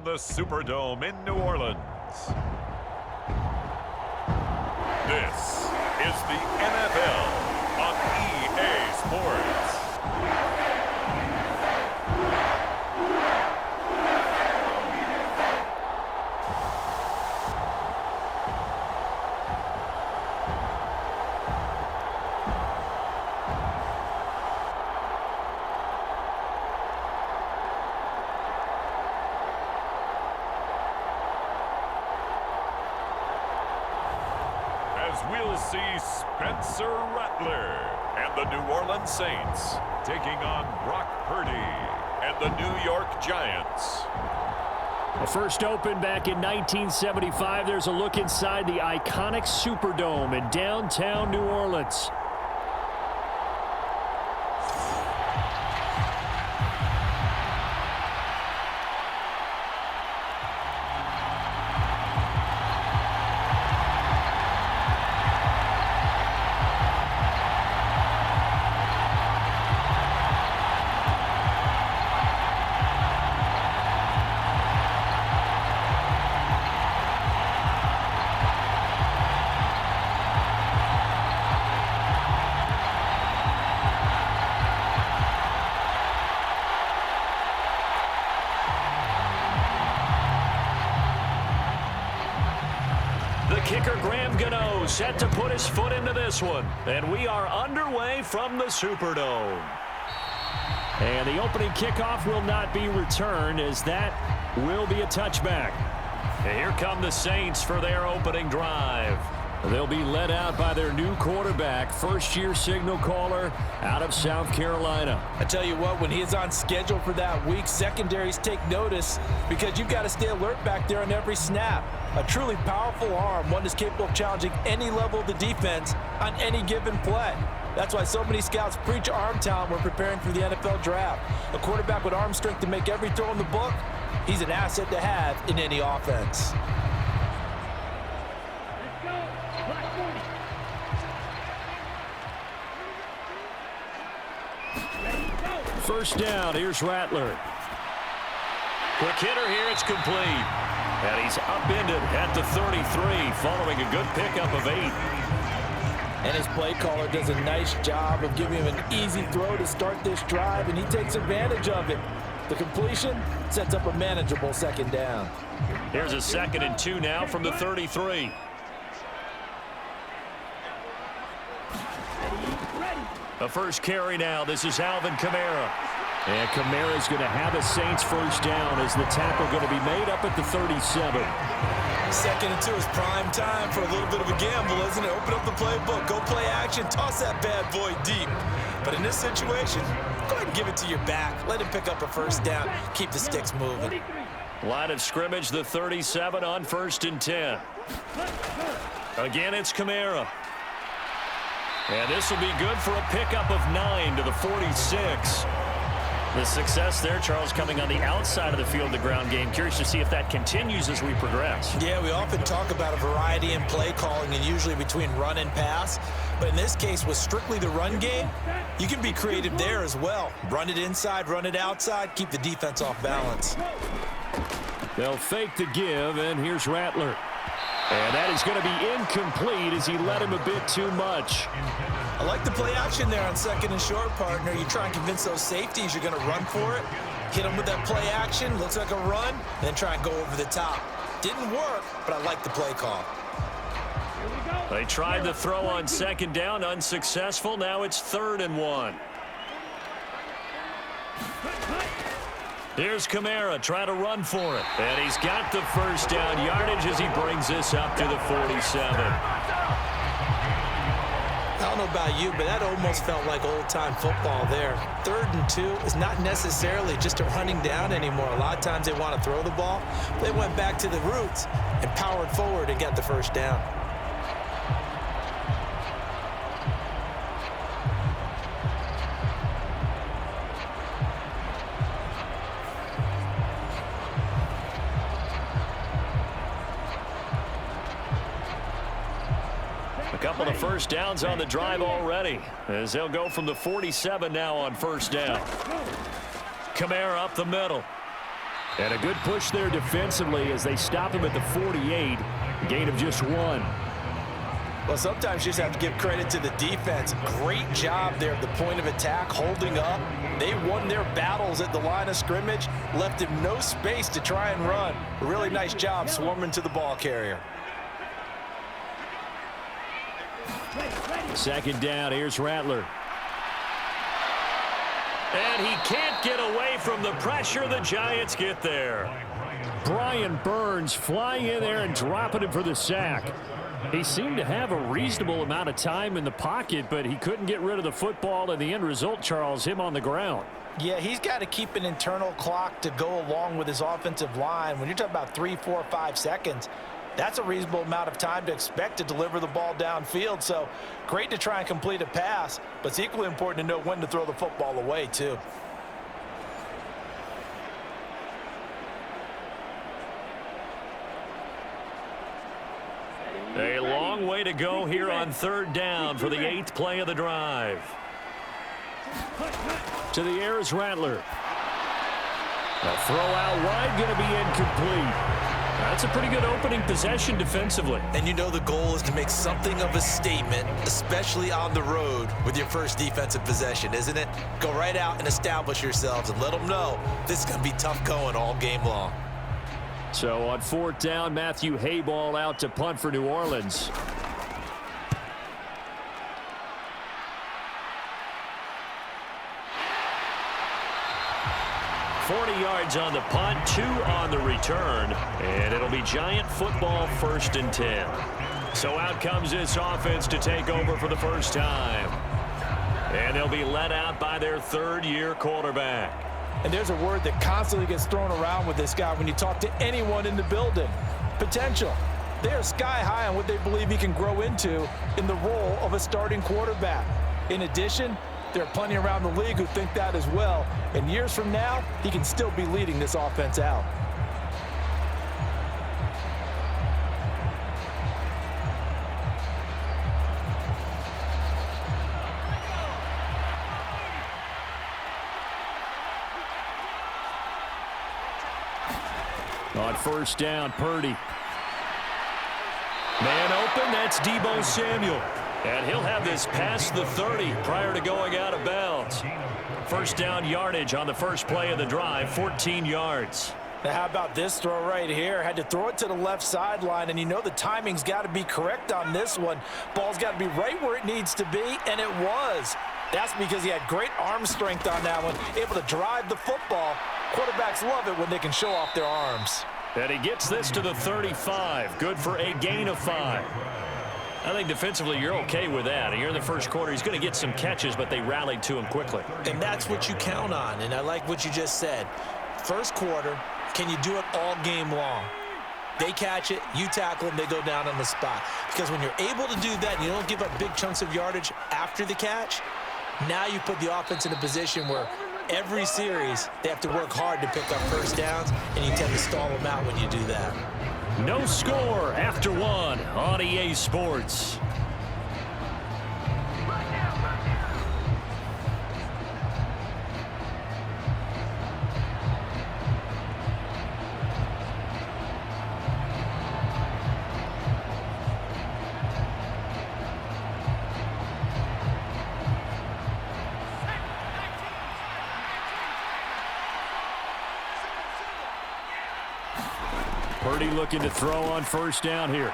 the Superdome in New Orleans. This is the NFL on EA Sports. We'll see Spencer Rattler and the New Orleans Saints taking on Brock Purdy and the New York Giants. First opened back in 1975, there's a look inside the iconic Superdome in downtown New Orleans. Kicker Graham Gano set to put his foot into this one. And we are underway from the Superdome. And the opening kickoff will not be returned, as that will be a touchback. And here come the Saints for their opening drive. They'll be led out by their new quarterback, first-year signal caller out of South Carolina. I tell you what, when he is on schedule for that week, secondaries take notice because you've got to stay alert back there on every snap. A truly powerful arm, one that's capable of challenging any level of the defense on any given play. That's why so many scouts preach arm talent when preparing for the NFL draft. A quarterback with arm strength to make every throw in the book, he's an asset to have in any offense. First down, here's Rattler. Quick hitter here, it's complete. And he's upended at the 33, following a good pickup of 8. And his play caller does a nice job of giving him an easy throw to start this drive, and he takes advantage of it. The completion sets up a manageable second down. Here's a 2nd and 2 now from the 33. The first carry now. This is Alvin Kamara. And Kamara's going to have a Saints first down as the tackle going to be made up at the 37. 2nd and 2 is prime time for a little bit of a gamble, isn't it? Open up the playbook, go play action, toss that bad boy deep. But in this situation, go ahead and give it to your back. Let him pick up a first down. Keep the sticks moving. Line of scrimmage, the 37 on 1st and 10. Again, it's Kamara. And this will be good for a pickup of 9 to the 46. The success there, Charles, coming on the outside of the field, the ground game. Curious to see if that continues as we progress. Yeah, we often talk about a variety in play calling and usually between run and pass. But in this case, with strictly the run game, you can be creative there as well. Run it inside, run it outside, keep the defense off balance. They'll fake the give, and here's Rattler. And that is going to be incomplete as he led him a bit too much. I like the play action there on 2nd and short, partner. You try and convince those safeties you're going to run for it. Hit them with that play action. Looks like a run. And then try and go over the top. Didn't work, but I like the play call. They tried the throw on 2nd down. Unsuccessful. Now it's 3rd and 1. Here's Kamara trying to run for it. And he's got the first down yardage as he brings this up to the 47. I don't know about you, but that almost felt like old-time football there. 3rd and 2 is not necessarily just a running down anymore. A lot of times they want to throw the ball. They went back to the roots and powered forward and got the first down. A couple of first downs on the drive already, as they'll go from the 47 now on 1st down. Kamara up the middle. And a good push there defensively as they stop him at the 48. Gain of just 1. Well, sometimes you just have to give credit to the defense. Great job there at the point of attack, holding up. They won their battles at the line of scrimmage, left him no space to try and run. A really nice job swarming to the ball carrier. Second down, here's Rattler. And he can't get away from the pressure. The Giants get there. Brian Burns flying in there and dropping him for the sack. He seemed to have a reasonable amount of time in the pocket, but he couldn't get rid of the football, and the end result, Charles, him on the ground. Yeah, he's got to keep an internal clock to go along with his offensive line. When you're talking about 3, 4, 5 seconds, that's a reasonable amount of time to expect to deliver the ball downfield. So great to try and complete a pass, but it's equally important to know when to throw the football away, too. A long way to go here on third down for the 8th play of the drive. To the air is Rattler. A throw out wide, going to be incomplete. That's a pretty good opening possession defensively. And you know the goal is to make something of a statement, especially on the road with your first defensive possession, isn't it? Go right out and establish yourselves and let them know this is going to be tough going all game long. So on 4th down, Matthew Hayball out to punt for New Orleans. $40 yards on the punt, 2 on the return, and it'll be Giant football 1st and 10. So out comes this offense to take over for the first time. And they'll be led out by their 3rd-year quarterback. And there's a word that constantly gets thrown around with this guy when you talk to anyone in the building. Potential. They are sky high on what they believe he can grow into in the role of a starting quarterback. In addition, there are plenty around the league who think that as well. And years from now, he can still be leading this offense out. On 1st down, Purdy. Man open, that's Deebo Samuel. And he'll have this past the 30 prior to going out of bounds. 1st down yardage on the first play of the drive, 14 yards. Now how about this throw right here? Had to throw it to the left sideline, and you know the timing's got to be correct on this one. Ball's got to be right where it needs to be, and it was. That's because he had great arm strength on that one, able to drive the football. Quarterbacks love it when they can show off their arms. And he gets this to the 35. Good for a gain of 5. I think defensively you're okay with that. Here in the first quarter, he's going to get some catches, but they rallied to him quickly. And that's what you count on, and I like what you just said. First quarter, can you do it all game long? They catch it, you tackle them, they go down on the spot. Because when you're able to do that and you don't give up big chunks of yardage after the catch, now you put the offense in a position where every series they have to work hard to pick up first downs, and you tend to stall them out when you do that. No score after 1 on EA Sports. Purdy looking to throw on 1st down here.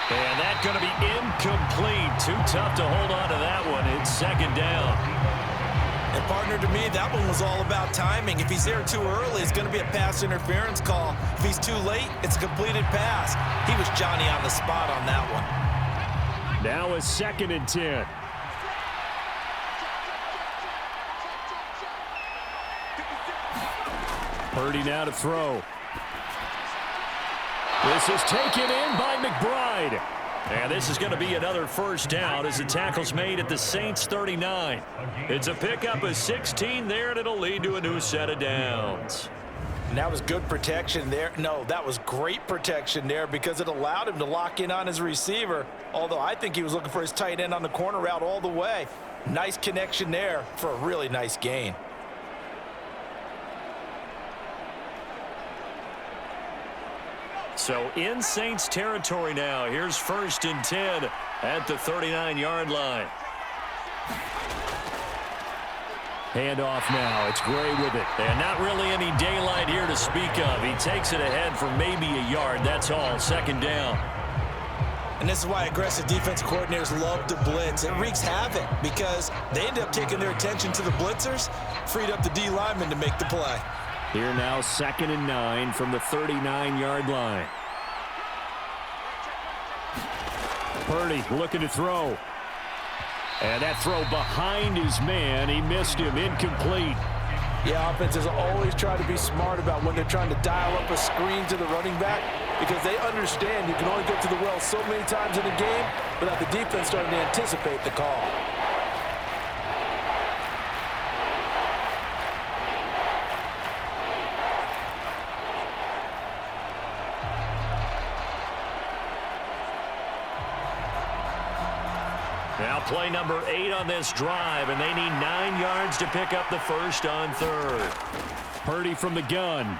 And that's going to be incomplete. Too tough to hold on to that one. It's 2nd down. And partner, to me, that one was all about timing. If he's there too early, it's going to be a pass interference call. If he's too late, it's a completed pass. He was Johnny on the spot on that one. Now a 2nd and 10. Purdy now to throw. This is taken in by McBride. And this is going to be another 1st down as the tackle's made at the Saints 39. It's a pickup of 16 there, and it'll lead to a new set of downs. And that was good protection there. No, that was great protection there because it allowed him to lock in on his receiver. Although I think he was looking for his tight end on the corner route all the way. Nice connection there for a really nice gain. So in Saints territory now. Here's 1st and 10 at the 39-yard line. Handoff now. It's Gray with it. And not really any daylight here to speak of. He takes it ahead for maybe a yard. That's all. 2nd down. And this is why aggressive defense coordinators love to blitz. It wreaks havoc because they end up taking their attention to the blitzers, freed up the D lineman to make the play. Here now 2nd and 9 from the 39-yard line. Purdy looking to throw. And that throw behind his man. He missed him. Incomplete. Yeah, offenses always try to be smart about when they're trying to dial up a screen to the running back because they understand you can only get to the well so many times in a game without the defense starting to anticipate the call. Now play number 8 on this drive, and they need 9 yards to pick up the first on 3rd. Purdy from the gun.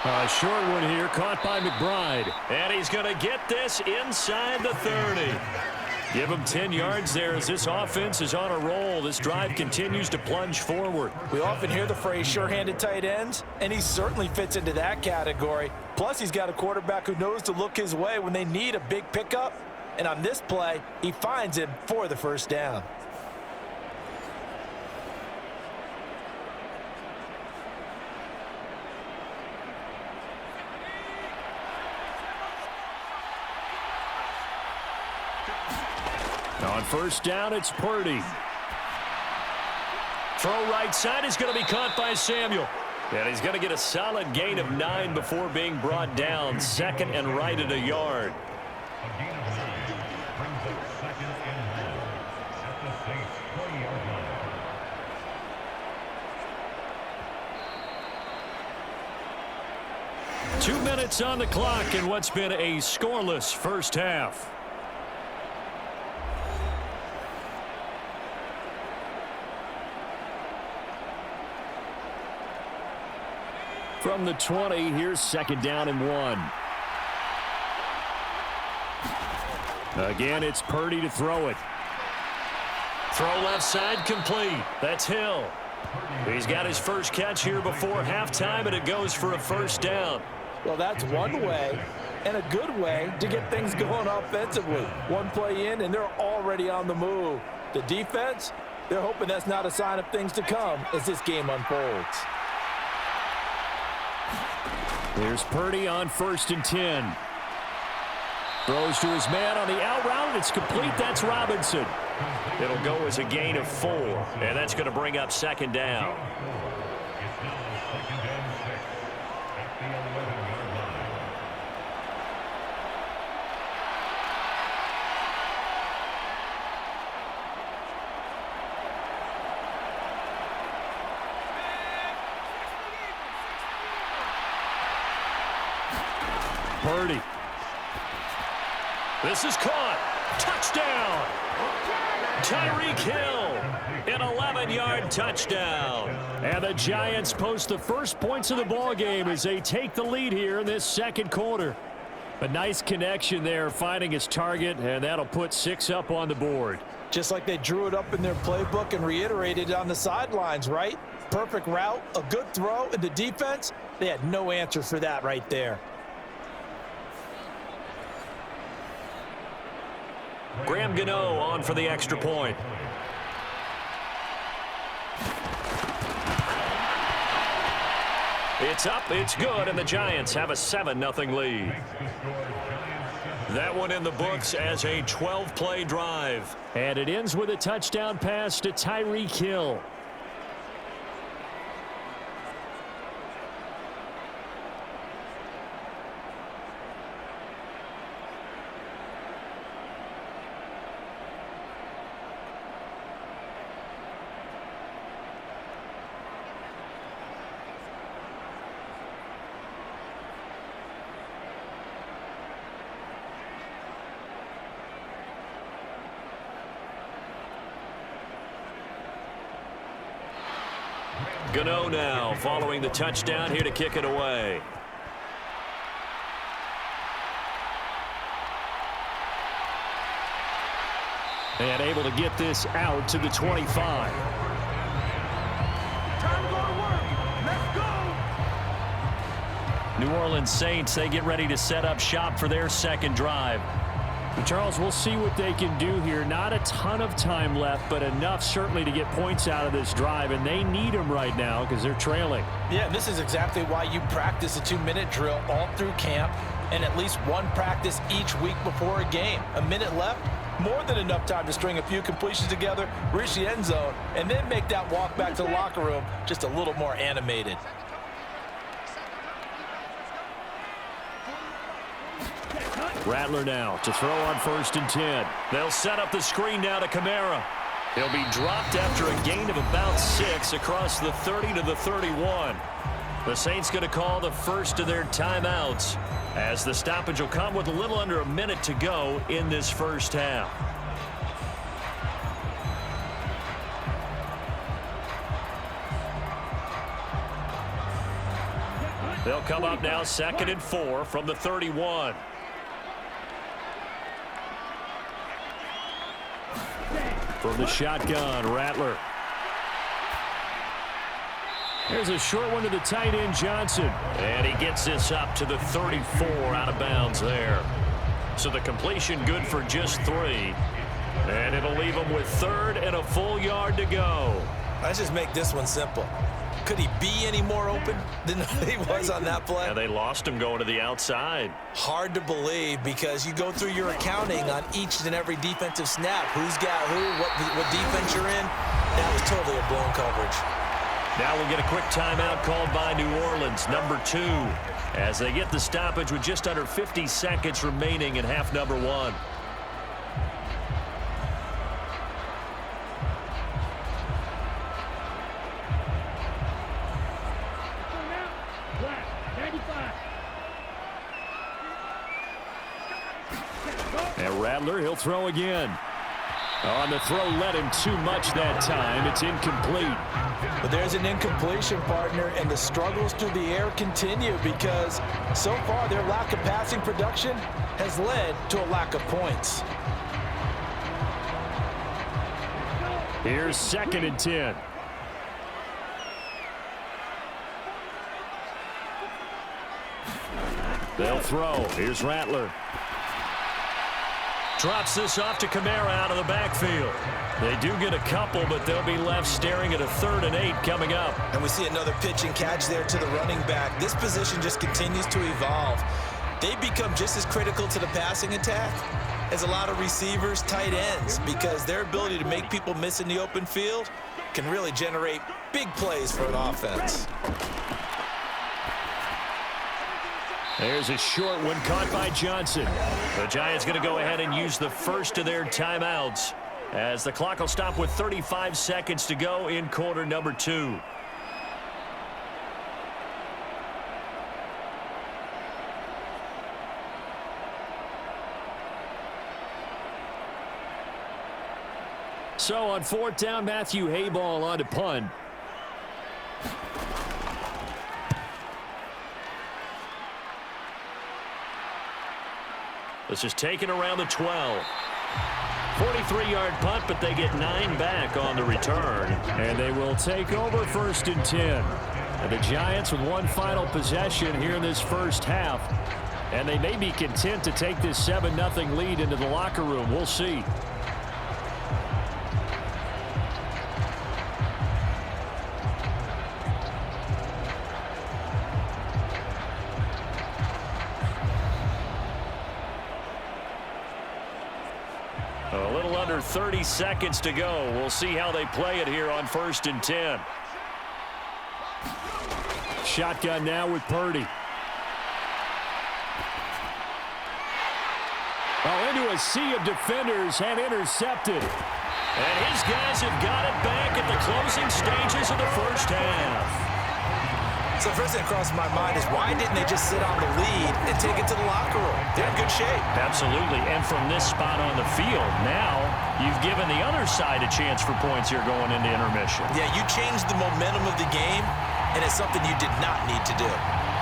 A short one here, caught by McBride. And he's going to get this inside the 30. Give him 10 yards there as this offense is on a roll. This drive continues to plunge forward. We often hear the phrase sure-handed tight ends, and he certainly fits into that category. Plus, he's got a quarterback who knows to look his way when they need a big pickup. And on this play, he finds him for the first down. On 1st down, it's Purdy. Throw right side is going to be caught by Samuel. And he's going to get a solid gain of 9 before being brought down. 2nd and right at a yard. 2 minutes on the clock in what's been a scoreless first half. From the 20, here's 2nd down and 1. Again, it's Purdy to throw it. Throw left side complete. That's Hill. He's got his first catch here before halftime, and it goes for a first down. Well, that's one way and a good way to get things going offensively. One play in, and they're already on the move. The defense, they're hoping that's not a sign of things to come as this game unfolds. There's Purdy on 1st and 10. Throws to his man on the out route. It's complete. That's Robinson. It'll go as a gain of 4, and that's going to bring up 2nd down. Purdy. This is caught. Touchdown. Tyreek Hill, an 11-yard touchdown. And the Giants post the first points of the ballgame as they take the lead here in this 2nd quarter. A nice connection there, finding his target, and that'll put 6 up on the board. Just like they drew it up in their playbook and reiterated on the sidelines, right? Perfect route, a good throw, and the defense, they had no answer for that right there. Graham Gano on for the extra point. It's up, it's good, and the Giants have a 7-0 lead. That one in the books as a 12-play drive. And it ends with a touchdown pass to Tyreek Hill. Gano now following the touchdown here to kick it away. And able to get this out to the 25. Time to go to work. Let's go. New Orleans Saints, they get ready to set up shop for their second drive. Charles, we'll see what they can do here. Not a ton of time left, but enough certainly to get points out of this drive, and they need them right now because they're trailing. Yeah, and this is exactly why you practice a 2-minute drill all through camp and at least one practice each week before a game. A minute left, more than enough time to string a few completions together, reach the end zone, and then make that walk back to the locker room just a little more animated. Rattler now to throw on 1st and 10. They'll set up the screen now to Kamara. He'll be dropped after a gain of about 6 across the 30 to the 31. The Saints going to call the first of their timeouts as the stoppage will come with a little under a minute to go in this first half. They'll come up now 2nd and 4 from the 31. From the shotgun, Rattler. There's a short one to the tight end, Johnson. And he gets this up to the 34 out of bounds there. So the completion good for just 3. And it'll leave him with 3rd and a full yard to go. Let's just make this one simple. Could he be any more open than he was on that play? And they lost him going to the outside. Hard to believe because you go through your accounting on each and every defensive snap. Who's got who, what defense you're in. That was totally a blown coverage. Now we'll get a quick timeout called by New Orleans, number 2, as they get the stoppage with just under 50 seconds remaining in half number 1. And Rattler, he'll throw again. On the throw, led him too much that time. It's incomplete. But there's an incompletion, partner, and the struggles through the air continue because so far their lack of passing production has led to a lack of points. Here's 2nd and 10. They'll throw. Here's Rattler. Drops this off to Kamara out of the backfield. They do get a couple, but they'll be left staring at a 3rd and 8 coming up. And we see another pitch and catch there to the running back. This position just continues to evolve. They become just as critical to the passing attack as a lot of receivers, tight ends, because their ability to make people miss in the open field can really generate big plays for an offense. There's a short one caught by Johnson. The Giants going to go ahead and use the first of their timeouts as the clock will stop with 35 seconds to go in quarter number 2. So on 4th down, Matthew Hayball on to punt. This is taken around the 12. 43-yard punt, but they get 9 back on the return. And they will take over 1st and 10. And the Giants with one final possession here in this first half. And they may be content to take this 7-0 lead into the locker room. We'll see. A little under 30 seconds to go. We'll see how they play it here on 1st and 10. Shotgun now with Purdy. Oh, into a sea of defenders and intercepted. And his guys have got it back at the closing stages of the first half. So first thing across my mind is why didn't they just sit on the lead and take it to the locker room? They're in good shape. Absolutely. And from this spot on the field, now you've given the other side a chance for points here going into intermission. Yeah, you changed the momentum of the game, and it's something you did not need to do.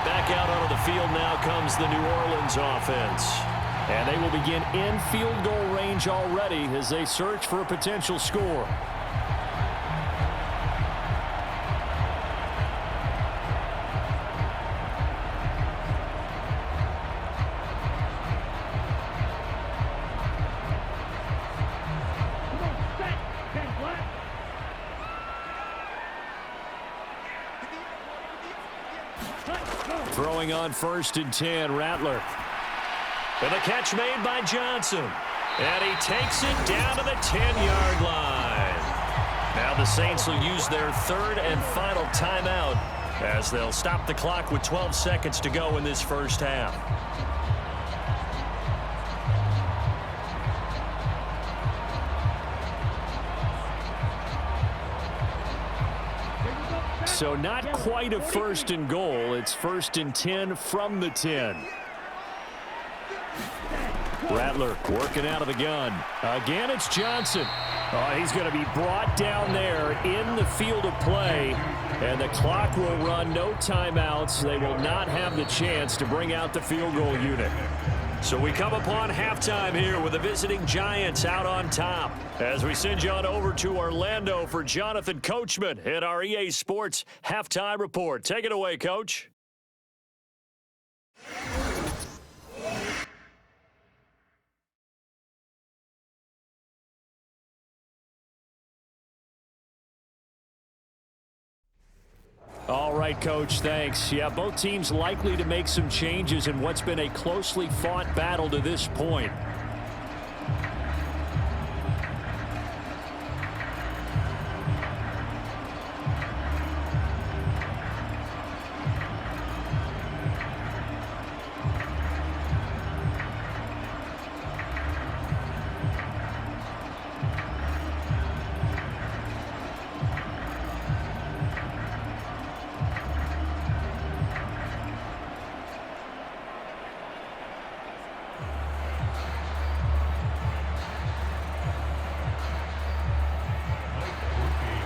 Back out onto the field now comes the New Orleans offense. And they will begin in field goal range already as they search for a potential score. Throwing on 1st and 10, Rattler. And the catch made by Johnson. And he takes it down to the 10-yard line. Now the Saints will use their 3rd and final timeout as they'll stop the clock with 12 seconds to go in this first half. So not quite a 1st and goal. It's 1st and 10 from the 10. Rattler working out of the gun. Again, it's Johnson. Oh, he's going to be brought down there in the field of play. And the clock will run, no timeouts. They will not have the chance to bring out the field goal unit. So we come upon halftime here with the visiting Giants out on top. As we send you on over to Orlando for Jonathan Coachman at our EA Sports Halftime Report. Take it away, Coach. All right, Coach, thanks. Yeah, both teams likely to make some changes in what's been a closely fought battle to this point.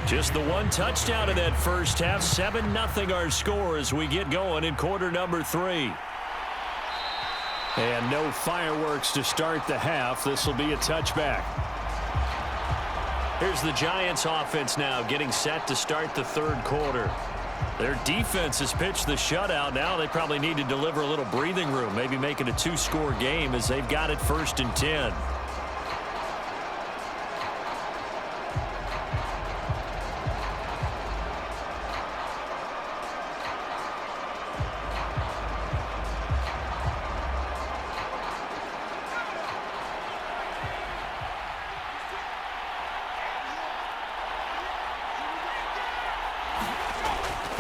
Just the one touchdown in that first half. 7-0 our score as we get going in quarter number 3. And no fireworks to start the half. This will be a touchback. Here's the Giants offense now getting set to start the 3rd quarter. Their defense has pitched the shutout. Now they probably need to deliver a little breathing room, maybe make it a 2-score game as they've got it 1st and 10.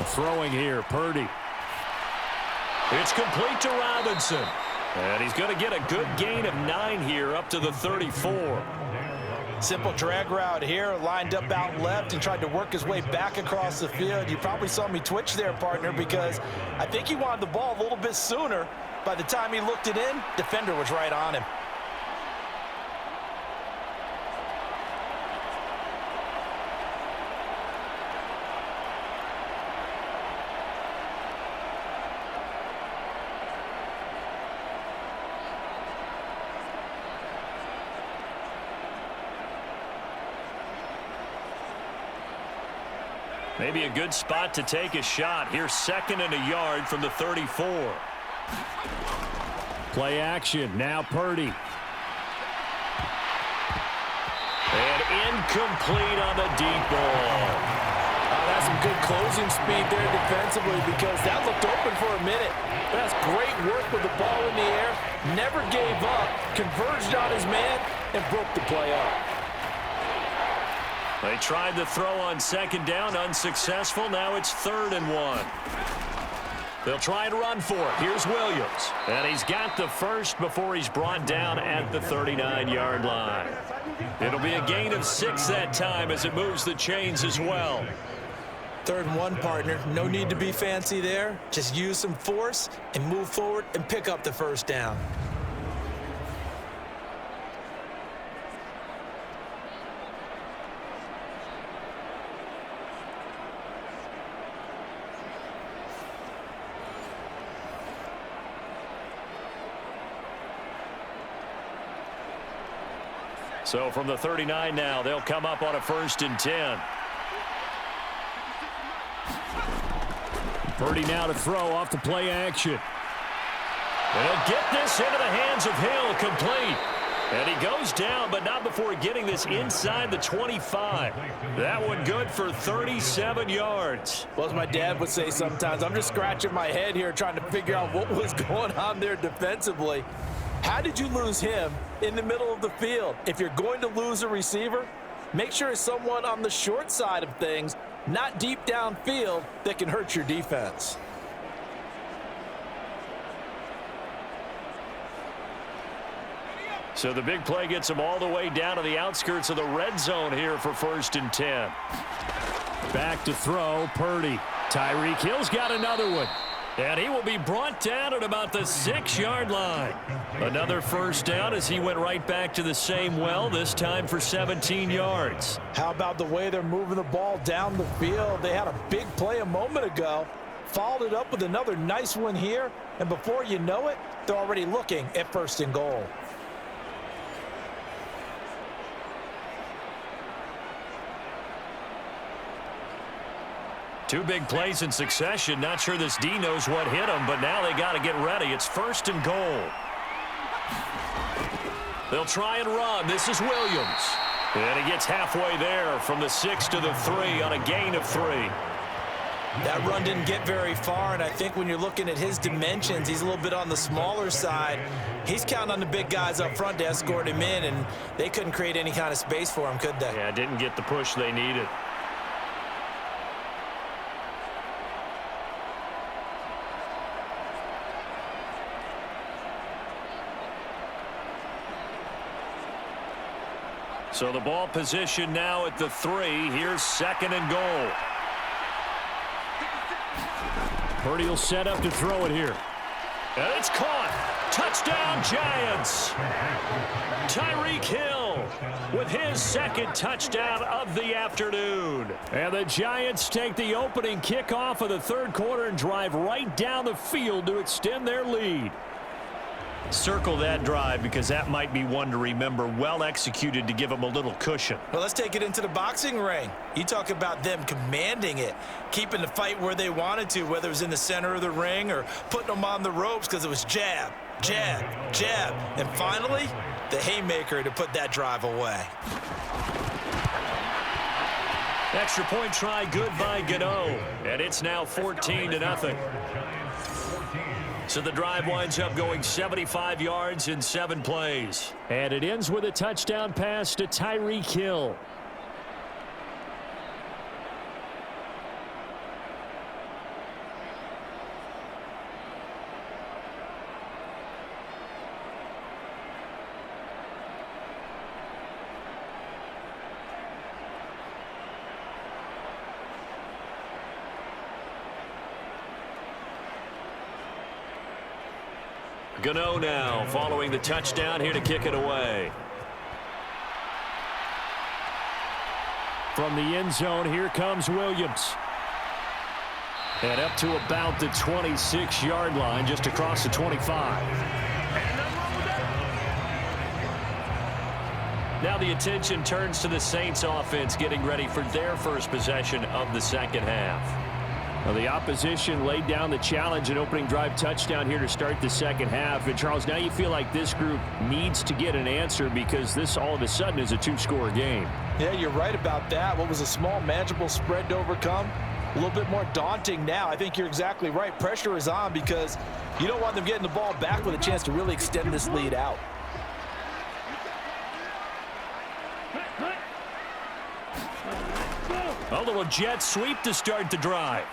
Throwing here, Purdy. It's complete to Robinson. And he's going to get a good gain of 9 here up to the 34. Simple drag route here, lined up out left and tried to work his way back across the field. You probably saw me twitch there, partner, because I think he wanted the ball a little bit sooner. By the time he looked it in, defender was right on him. Maybe a good spot to take a shot. Here's 2nd and a yard from the 34. Play action. Now Purdy. And incomplete on the deep ball. That's some good closing speed there defensively because that looked open for a minute. That's great work with the ball in the air. Never gave up. Converged on his man and broke the play up. They tried the throw on 2nd down, unsuccessful. Now it's 3rd and 1. They'll try and run for it. Here's Williams. And he's got the first before he's brought down at the 39-yard line. It'll be a gain of 6 that time as it moves the chains as well. 3rd and 1, partner. No need to be fancy there. Just use some force and move forward and pick up the 1st down. So from the 39 now, they'll come up on a 1st and 10. Purdy now to throw off the play action. And he'll get this into the hands of Hill, complete. And he goes down, but not before getting this inside the 25. That one good for 37 yards. Well, as my dad would say sometimes, I'm just scratching my head here trying to figure out what was going on there defensively. How did you lose him in the middle of the field? If you're going to lose a receiver, make sure it's someone on the short side of things, not deep downfield, that can hurt your defense. So the big play gets him all the way down to the outskirts of the red zone here for 1st and 10. Back to throw, Purdy. Tyreek Hill's got another one. And he will be brought down at about the 6-yard line. Another 1st down as he went right back to the same well, this time for 17 yards. How about the way they're moving the ball down the field? They had a big play a moment ago, followed it up with another nice one here, and before you know it, they're already looking at 1st and goal. Two big plays in succession. Not sure this D knows what hit him, but now they got to get ready. It's 1st and goal. They'll try and run. This is Williams. And he gets halfway there from the 6 to the 3 on a gain of 3. That run didn't get very far, and I think when you're looking at his dimensions, he's a little bit on the smaller side. He's counting on the big guys up front to escort him in, and they couldn't create any kind of space for him, could they? Yeah, didn't get the push they needed. So the ball position now at the 3. Here's 2nd and goal. Purdy will set up to throw it here. And it's caught. Touchdown, Giants. Tyreek Hill with his 2nd touchdown of the afternoon. And the Giants take the opening kickoff of the 3rd quarter and drive right down the field to extend their lead. Circle that drive because that might be one to remember. Well executed to give them a little cushion. Well, let's take it into the boxing ring. You talk about them commanding it, keeping the fight where they wanted to, whether it was in the center of the ring or putting them on the ropes because it was jab, jab, jab. And finally, the haymaker to put that drive away. Extra point try good by Gano. And it's now 14-0. So the drive winds up going 75 yards in 7 plays. And it ends with a touchdown pass to Tyreek Hill. Gano now following the touchdown here to kick it away. From the end zone, here comes Williams. And up to about the 26-yard line, just across the 25. Now the attention turns to the Saints offense getting ready for their first possession of the 2nd half. Well, the opposition laid down the challenge and opening drive touchdown here to start the 2nd half. And, Charles, now you feel like this group needs to get an answer because this all of a sudden is a 2-score game. Yeah, you're right about that. What was a small, manageable spread to overcome? A little bit more daunting now. I think you're exactly right. Pressure is on because you don't want them getting the ball back with a chance to really extend this lead out. A little jet sweep to start the drive.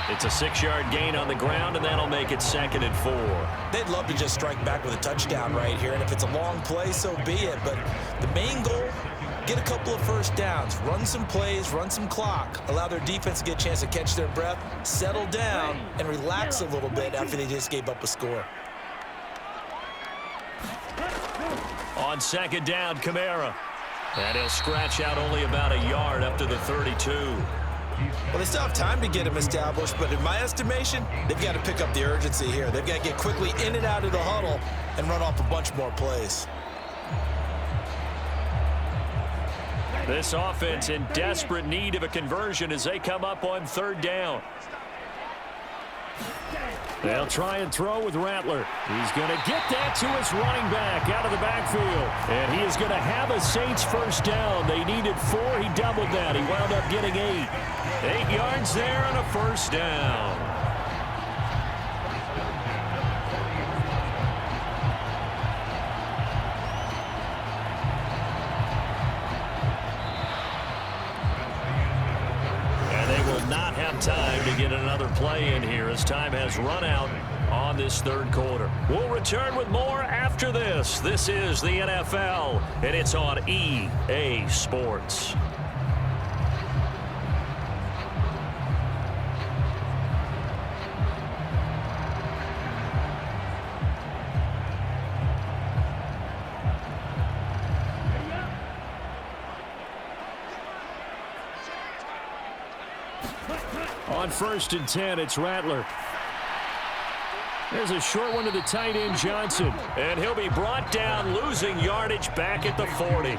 It's a 6-yard gain on the ground, and that'll make it 2nd and 4. They'd love to just strike back with a touchdown right here, and if it's a long play, so be it. But the main goal, get a couple of 1st downs, run some plays, run some clock, allow their defense to get a chance to catch their breath, settle down, and relax a little bit after they just gave up a score. On 2nd down, Kamara. And he'll scratch out only about a yard up to the 32. Well, they still have time to get him established, but in my estimation, they've got to pick up the urgency here. They've got to get quickly in and out of the huddle and run off a bunch more plays. This offense in desperate need of a conversion as they come up on third down. They'll try and throw with Rattler. He's going to get that to his running back out of the backfield. And he is going to have a Saints first down. They needed 4. He doubled that. He wound up getting 8. 8 yards there on a first down. Time to get another play in here as time has run out on this third quarter. We'll return with more after this. This is the NFL, and it's on EA Sports. On 1st and 10, it's Rattler. There's a short one to the tight end, Johnson. And he'll be brought down, losing yardage back at the 40.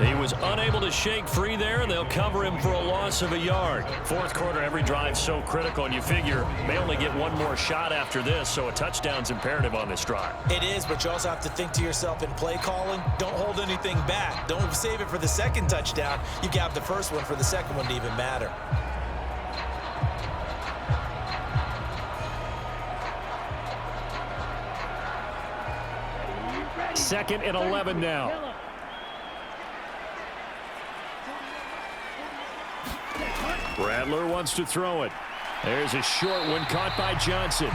He was unable to shake free there, and they'll cover him for a loss of a yard. Fourth quarter, every drive so critical, and you figure they only get one more shot after this, so a touchdown's imperative on this drive. It is, but you also have to think to yourself in play calling, don't hold anything back. Don't save it for the second touchdown. You got the first one for the second one to even matter. Second and 11 now. Rattler wants to throw it. There's a short one caught by Johnson.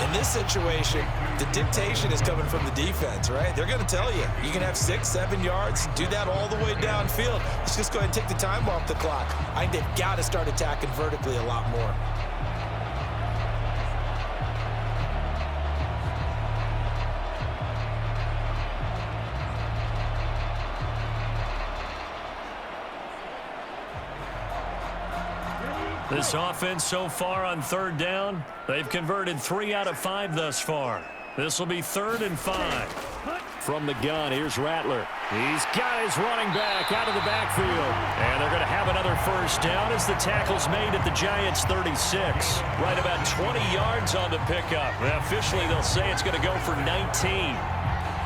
In this situation, the dictation is coming from the defense, right? They're going to tell you, you can have 6, 7 yards, do that all the way downfield. Let's just go ahead and take the time off the clock. I think they've got to start attacking vertically a lot more. This offense so far on third down, they've converted 3 out of 5 thus far. This will be 3rd and 5. From the gun, here's Rattler. He's got his running back out of the backfield. And they're going to have another first down as the tackle's made at the Giants' 36. Right about 20 yards on the pickup. Now, officially, they'll say it's going to go for 19.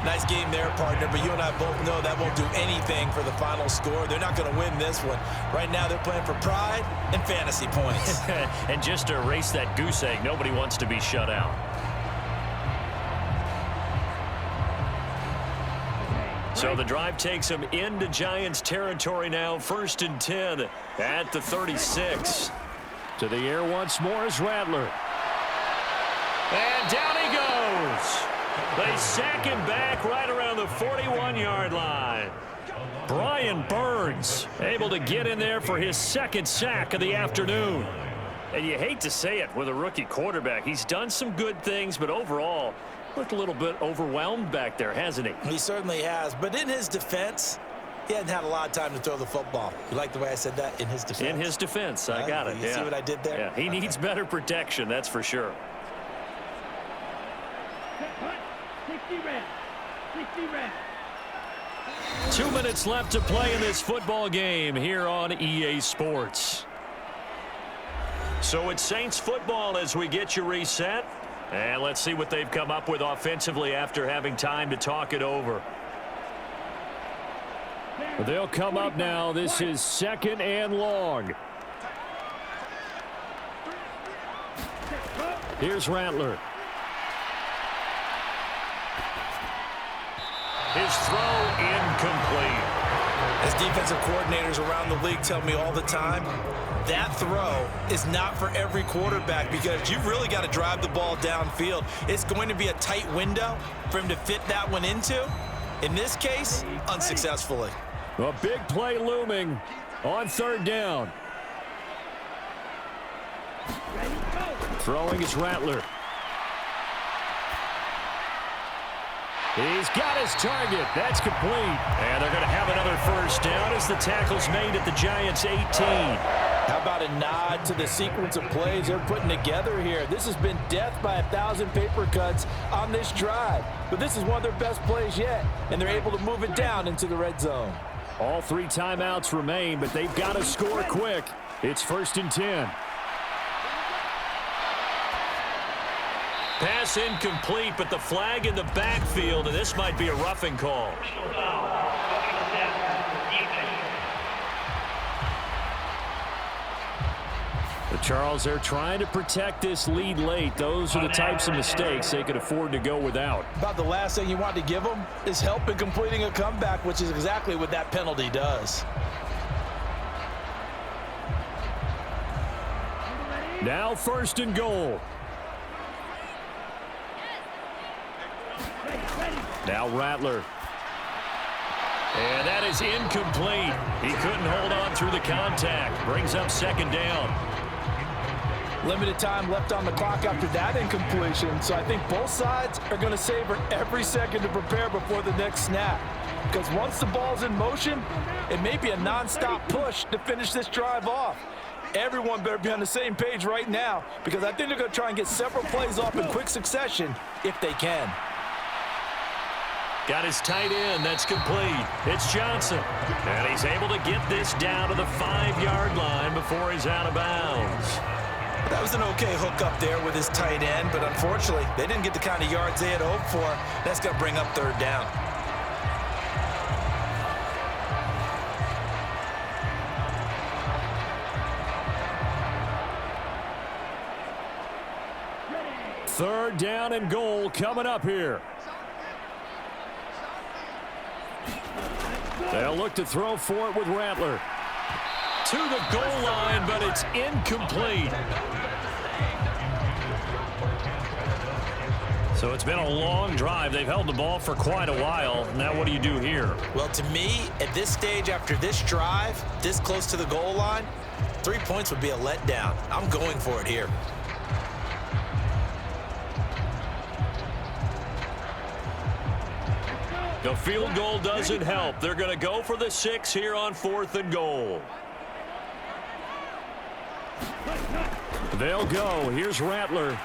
Nice game there, partner, but you and I both know that won't do anything for the final score. They're not going to win this one. Right now, they're playing for pride and fantasy points. And just to erase that goose egg, nobody wants to be shut out. So the drive takes them into Giants territory now. 1st and 10 at the 36. To the air once more is Rattler. And down he goes. They sack him back right around the 41-yard line. Brian Burns able to get in there for his 2nd sack of the afternoon. And you hate to say it with a rookie quarterback. He's done some good things, but overall looked a little bit overwhelmed back there, hasn't he? He certainly has. But in his defense, he hadn't had a lot of time to throw the football. You like the way I said that? In his defense? In his defense. I got it. You see what I did there? Yeah, he needs better protection, that's for sure. 2 minutes left to play in this football game here on EA Sports. So it's Saints football as we get you reset. And let's see what they've come up with offensively after having time to talk it over. They'll come up now. This is 2nd and long. Here's Rattler. His throw incomplete. As defensive coordinators around the league tell me all the time, that throw is not for every quarterback because you've really got to drive the ball downfield. It's going to be a tight window for him to fit that one into. In this case, unsuccessfully. A big play looming on 3rd down. Throwing is Rattler. He's got his target. That's complete. And they're going to have another first down as the tackle's made at the Giants' 18. How about a nod to the sequence of plays they're putting together here? This has been death by 1,000 paper cuts on this drive. But this is one of their best plays yet, and they're able to move it down into the red zone. All 3 timeouts remain, but they've got to score quick. It's 1st and 10. Pass incomplete, but the flag in the backfield, and this might be a roughing call. The Charles, they're trying to protect this lead late. Those are the types of mistakes they could afford to go without. About the last thing you want to give them is help in completing a comeback, which is exactly what that penalty does. Now 1st and goal. Now Rattler. And that is incomplete. He couldn't hold on through the contact. Brings up 2nd down. Limited time left on the clock after that incompletion, so I think both sides are going to savor every second to prepare before the next snap. Because once the ball's in motion, it may be a non-stop push to finish this drive off. Everyone better be on the same page right now, because I think they're going to try and get several plays off in quick succession if they can. Got his tight end. That's complete. It's Johnson. And he's able to get this down to the 5-yard line before he's out of bounds. That was an okay hook up there with his tight end, but unfortunately, they didn't get the kind of yards they had hoped for. That's going to bring up 3rd down. Third down and goal coming up here. They'll look to throw for it with Rattler. To the goal line, but it's incomplete. So it's been a long drive. They've held the ball for quite a while. Now what do you do here? Well, to me, at this stage after this drive, this close to the goal line, 3 points would be a letdown. I'm going for it here. The field goal doesn't help. They're going to go for the 6 here on 4th and goal. They'll go. Here's Rattler.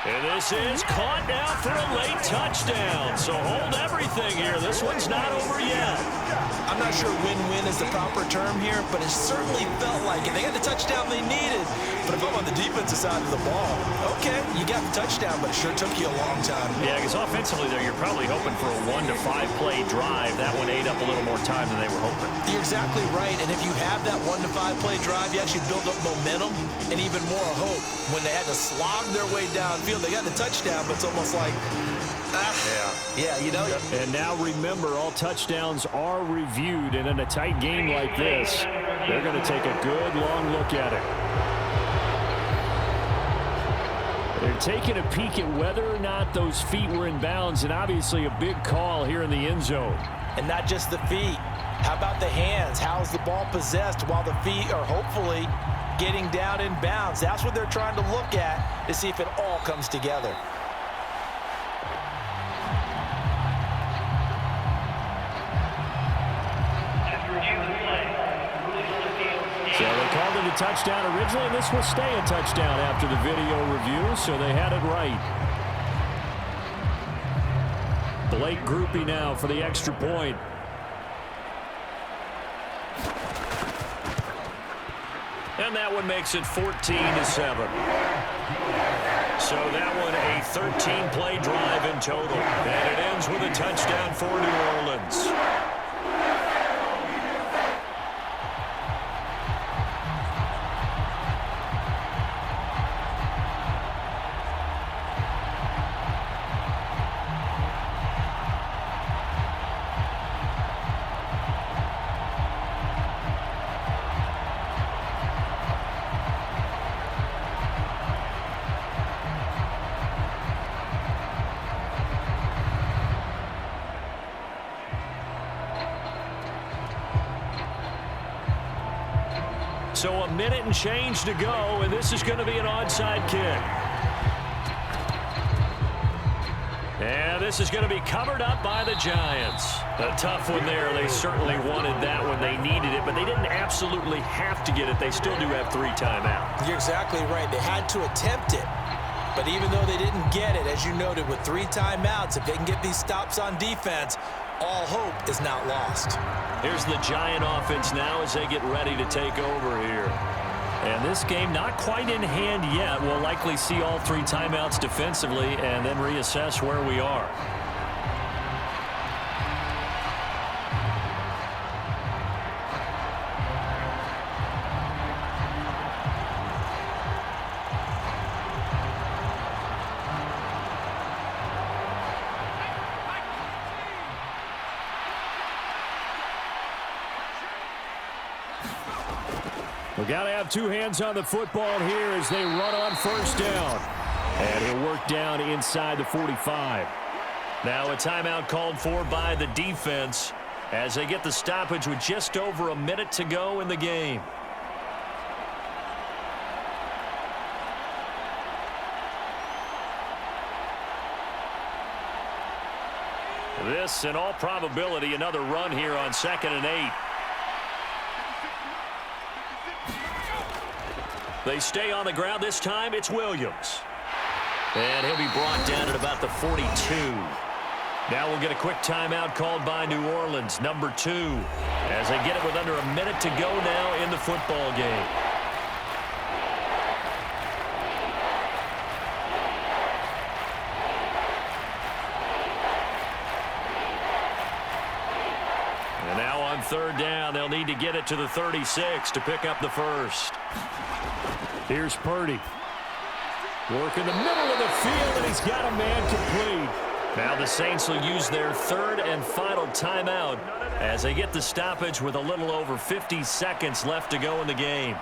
And this is caught now for a late touchdown. So hold everything here. This one's not over yet. I'm not sure win-win is the proper term here, but it certainly felt like it. They got the touchdown they needed. But if I'm on the defensive side of the ball, okay, you got the touchdown, but it sure took you a long time. Yeah, because offensively, there, you're probably hoping for a 1 to 5 play drive. That one ate up a little more time than they were hoping. You're exactly right, and if you have that 1 to 5 play drive, you actually build up momentum and even more hope. When they had to slog their way downfield, they got the touchdown, but it's almost like, yeah, you know. And now remember, all touchdowns are reviewed, and in a tight game like this, they're going to take a good long look at it. They're taking a peek at whether or not those feet were in bounds, and obviously a big call here in the end zone. And not just the feet. How about the hands? How's the ball possessed while the feet are hopefully getting down in bounds? That's what they're trying to look at to see if it all comes together. So they called it a touchdown originally, and this will stay a touchdown after the video review, so they had it right. Blake Groupie now for the extra point. And that one makes it 14-7. So that one a 13-play drive in total. And it ends with a touchdown for New Orleans. So a minute and change to go, and this is going to be an onside kick. And this is going to be covered up by the Giants. A tough one there. They certainly wanted that when they needed it, but they didn't absolutely have to get it. They still do have 3 timeouts. You're exactly right. They had to attempt it. But even though they didn't get it, as you noted, with 3 timeouts, if they can get these stops on defense, all hope is not lost. Here's the Giant offense now as they get ready to take over here. And this game not quite in hand yet. We'll likely see all 3 timeouts defensively and then reassess where we are. We've got to have 2 hands on the football here as they run on first down. And he'll work down inside the 45. Now a timeout called for by the defense as they get the stoppage with just over a minute to go in the game. This, in all probability, another run here on 2nd and 8. They stay on the ground. This time it's Williams. And he'll be brought down at about the 42. Now we'll get a quick timeout called by New Orleans, number 2, as they get it with under a minute to go now in the football game. And now on 3rd down, they'll need to get it to the 36 to pick up the first. Here's Purdy. Work in the middle of the field, and he's got a man complete. Now the Saints will use their 3rd and final timeout as they get the stoppage with a little over 50 seconds left to go in the game.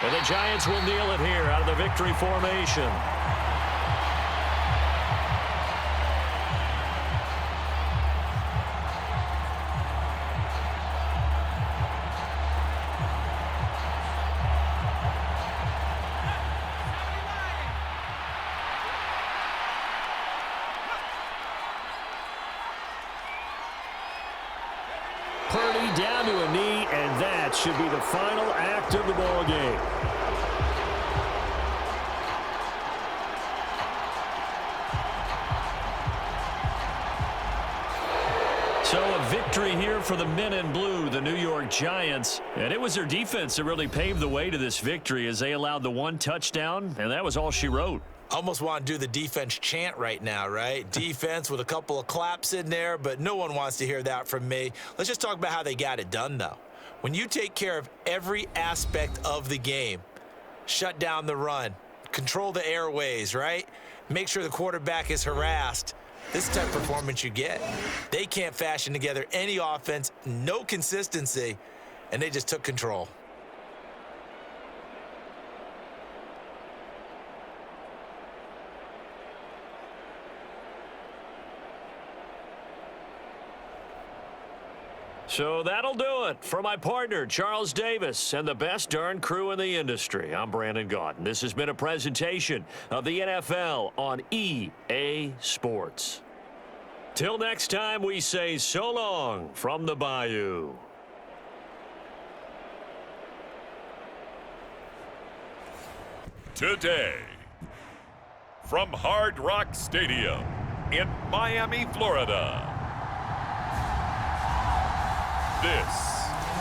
And the Giants will kneel it here out of the victory formation. Purdy down to a knee, and that should be the final act of the ball game. So a victory here for the men in blue, the New York Giants. And it was their defense that really paved the way to this victory as they allowed the 1 touchdown, and that was all she wrote. Almost want to do the defense chant right now, right? Defense with a couple of claps in there, but no one wants to hear that from me. Let's just talk about how they got it done, though. When you take care of every aspect of the game, shut down the run, control the airways, right? Make sure the quarterback is harassed. This is the type of performance you get. They can't fashion together any offense, no consistency, and they just took control. So that'll do it for my partner, Charles Davis, and the best darn crew in the industry. I'm Brandon Gaudin. This has been a presentation of the NFL on EA Sports. Till next time, we say so long from the Bayou. Today, from Hard Rock Stadium in Miami, Florida. This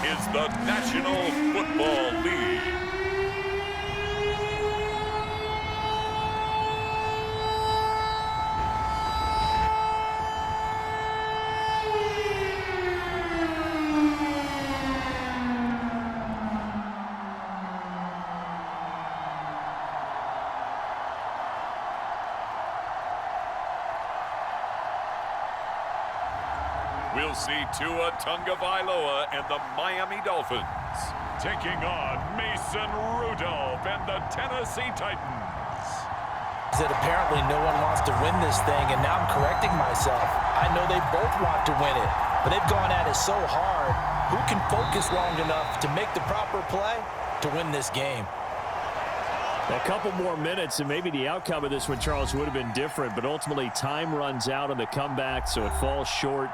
is the National Football League. We'll see Tua Tagovailoa and the Miami Dolphins taking on Mason Rudolph and the Tennessee Titans. That apparently no one wants to win this thing, and now I'm correcting myself. I know they both want to win it, but they've gone at it so hard. Who can focus long enough to make the proper play to win this game? A couple more minutes, and maybe the outcome of this one, Charles, would have been different, but ultimately time runs out on the comeback, so it falls short,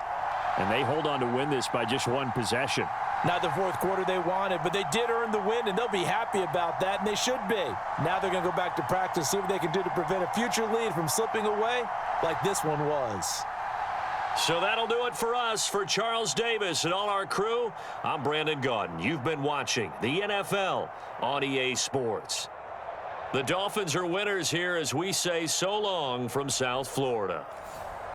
and they hold on to win this by just one possession. Not the fourth quarter they wanted, but they did earn the win, and they'll be happy about that, and they should be. Now they're going to go back to practice, see what they can do to prevent a future lead from slipping away like this one was. So that'll do it for us. For Charles Davis and all our crew, I'm Brandon Gaudin. You've been watching the NFL on EA Sports. The Dolphins are winners here as we say so long from South Florida.